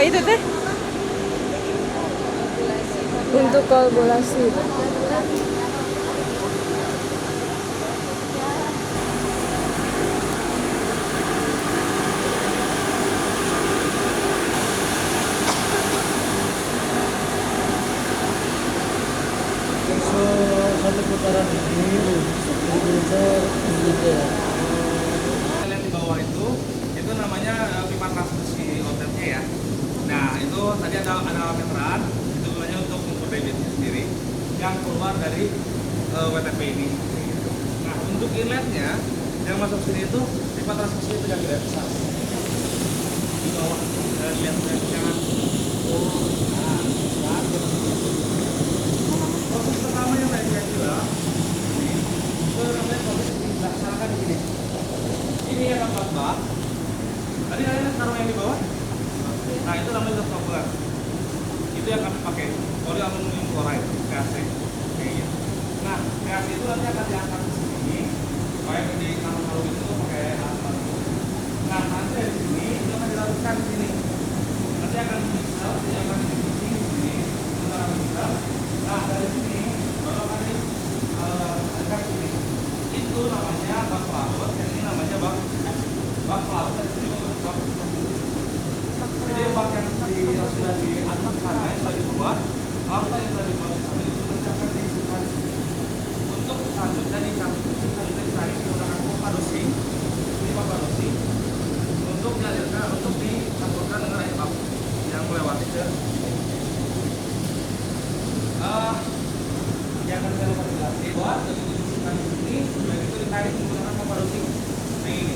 itu teh? Untuk kolbolasi. Satu putaran ini Yang di bawah itu namanya pipa transmisi outletnya ya. Nah itu tadi ada meteran, itu gunanya untuk mengukur debitnya sendiri yang keluar dari WTP ini. Nah untuk inletnya yang masuk sini itu pipa transmisi itu yang tidak besar. Di bawah lihat jangan. Proses pertama yang tadi saya bilang ini itu namanya proses dilaksanakan di sini. Ini yang empat bak. Tadi kalian taruh yang di bawah. Nah itu namanya gas coupler. Itu yang kami pakai polyaluminium chloride PAC. Kayak gitu. Nah PAC itu nanti akan diangkat ke sini supaya di kalung itu pakai alat. Nah nanti dari sini itu akan dilakukan di sini. Nanti akan bisa diangkat di sini. Nah dari sini baru akan diangkat ke sini. Itu namanya bak pelaut, yang ini namanya bak pelaut, dan ini bak. Jadi bak yang sudah diangkat sana, yang sudah dibuat, lalu yang sudah dibuat itu nanti akan diisikan untuk selanjutnya dicari menggunakan pompa dosing, ini pompa dosing, untuk dialirkan untuk dicampurkan dengan air baku yang melewati ke yang akan saya lupa jelasin buat diisikan di sini, dan itu ditarik menggunakan pompa dosing. Nah ini.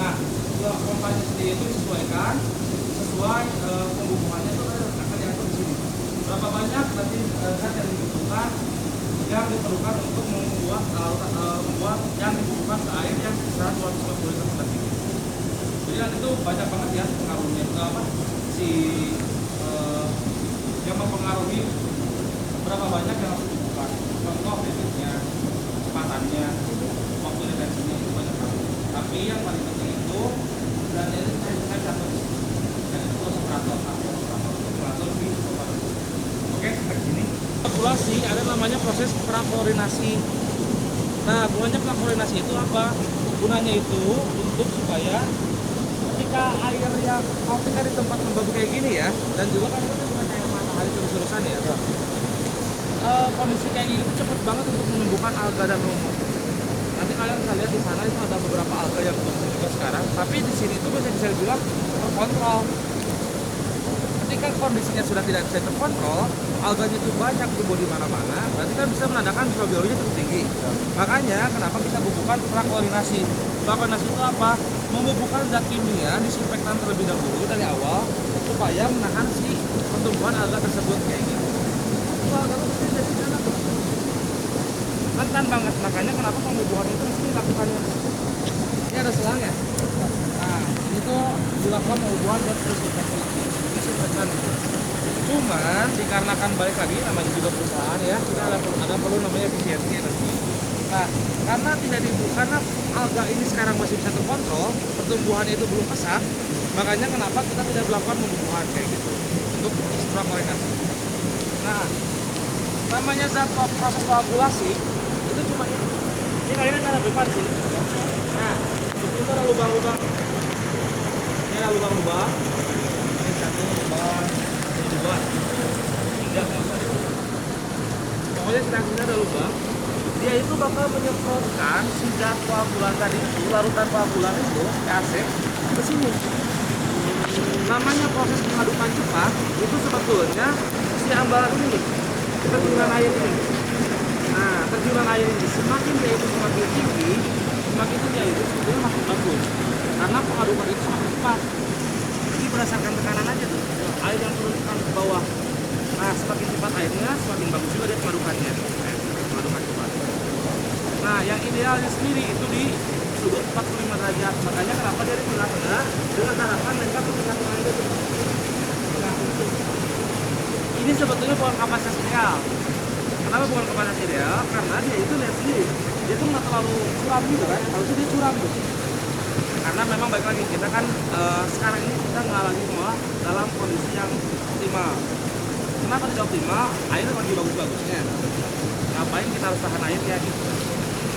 Nah, pompanya sendiri itu disesuaikan sesuai pembubuhannya itu akan diatur di sini. Berapa banyak nanti zat yang diperlukan untuk membuat yang dibubuhkan ke air yang kisaran 250 liter per detik. Jadi nanti itu banyak banget ya pengaruhnya yang mempengaruhi berapa banyak yang harus dibubuhkan. Contoh debitnya, kecepatannya, waktu deteksinya itu banyak banget. Tapi yang paling penting itu dan ini saya catat dan itu operator di operator. Oke, seperti ini. Kalkulasi ada namanya proses praklorinasi. Nah, gunanya praklorinasi itu apa? Gunanya itu untuk supaya ketika air yang ketika di tempat membabu kayak gini ya, dan juga kan itu bukan air matahari terus-terusan ya. Kondisi kayak gini itu cepet banget untuk menumbuhkan alga dan lumut. Nanti kalian bisa lihat di sana itu ada beberapa alga yang tumbuh juga sekarang, tapi di sini itu bisa dibilang terkontrol. Ketika kondisinya sudah tidak bisa terkontrol, alganya itu banyak tumbuh di mana-mana, berarti kan bisa menandakan mikrobiologi cukup tinggi. Makanya kenapa kita bubuhkan praklorinasi? Praklorinasi itu apa? Membubuhkan zat kimia disinfektan terlebih dahulu dari awal supaya menahan si pertumbuhan alga tersebut kayak gitu. Itu alga itu jadi sana rentan banget, makanya kenapa pembubuhan itu mesti dilakukannya. Ini ada selangnya. Nah, ini tuh dilakukan pembubuhan buat disinfektan. Cuman dikarenakan balik lagi namanya juga perusahaan ya, kita ada perlu namanya efisiensi nanti. Nah, karena alga ini sekarang masih bisa terkontrol, pertumbuhannya itu belum pesat, makanya kenapa kita tidak melakukan pembubuhan kayak gitu untuk praklorinasi. Nah, namanya proses koagulasi itu cuma ini. Ini kalian ada berapa di sini? Nah, itu ada lubang-lubang. Ini ada lubang-lubang. Ini satu lubang, ini dua, tiga, pokoknya sekitar ada lubang. Dia itu bakal menyemprotkan si zat koagulan tadi itu, larutan koagulan itu, PAC, ke sini. Namanya proses pengadukan cepat itu sebetulnya si ambalan ini, terjunan air ini. Nah, terjunan air ini semakin dia itu semakin tinggi, semakin dia itu sebetulnya makin bagus. Karena pengadukan itu semakin cepat. Jadi berdasarkan tekanan aja tuh, air yang turun ke bawah. Nah, semakin cepat airnya, semakin bagus juga dia pengadukannya. Pengadukan cepat. Nah, yang idealnya sendiri itu di sudut 45 derajat. Makanya kenapa dia di tengah-tengah dengan harapan mereka ke tengah-tengah itu. Nah, ini sebetulnya bukan kapasitas ideal. Kenapa bukan kapasitas ideal? Karena dia itu lihat sendiri, dia tuh nggak terlalu curam juga kan, harusnya dia curam tuh. Karena memang baik lagi kita kan sekarang ini kita nggak lagi semua dalam kondisi yang optimal. Kenapa tidak optimal? Air lagi bagus-bagusnya. Ngapain kita harus tahan air kayak gitu?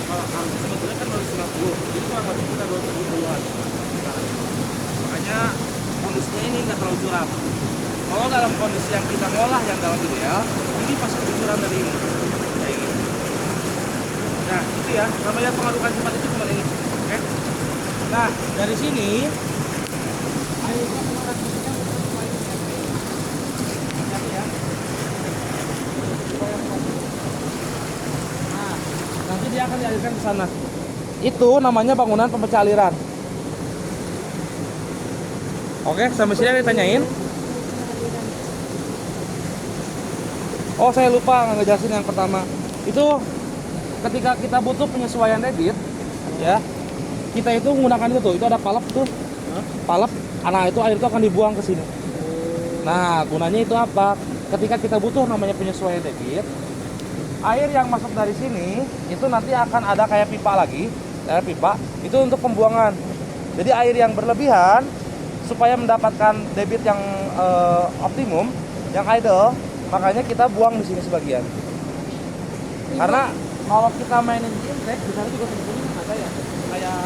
Kalau harus sebetulnya kan 250, itu kurang lebih kita 270-an. Makanya kondisinya ini nggak terlalu curam. Kalau dalam kondisi yang kita ngolah yang dalam ideal, ini pasti lebih curam dari ini. Kayak gini. Nah, itu ya, namanya pengarukan cepat itu cuma ini. Oke? Nah, dari sini airnya pengarukan cepatnya ya. Nah, nanti dia akan dialirkan ke sana. Itu namanya bangunan pemecah aliran. Oke, sampai sini ada yang ditanyain? Oh, saya lupa ngejelasin yang pertama. Itu ketika kita butuh penyesuaian debit, ya, kita itu menggunakan itu tuh. Itu ada palep tuh, palep. Anak itu air itu akan dibuang ke sini. Nah, gunanya itu apa? Ketika kita butuh namanya penyesuaian debit, air yang masuk dari sini itu nanti akan ada kayak pipa lagi, kayak pipa. Itu untuk pembuangan. Jadi air yang berlebihan supaya mendapatkan debit yang optimum, yang idle, makanya kita buang di sini sebagian. Karena kalau kita mainin di intake, di sana juga sebetulnya ada ya, kayak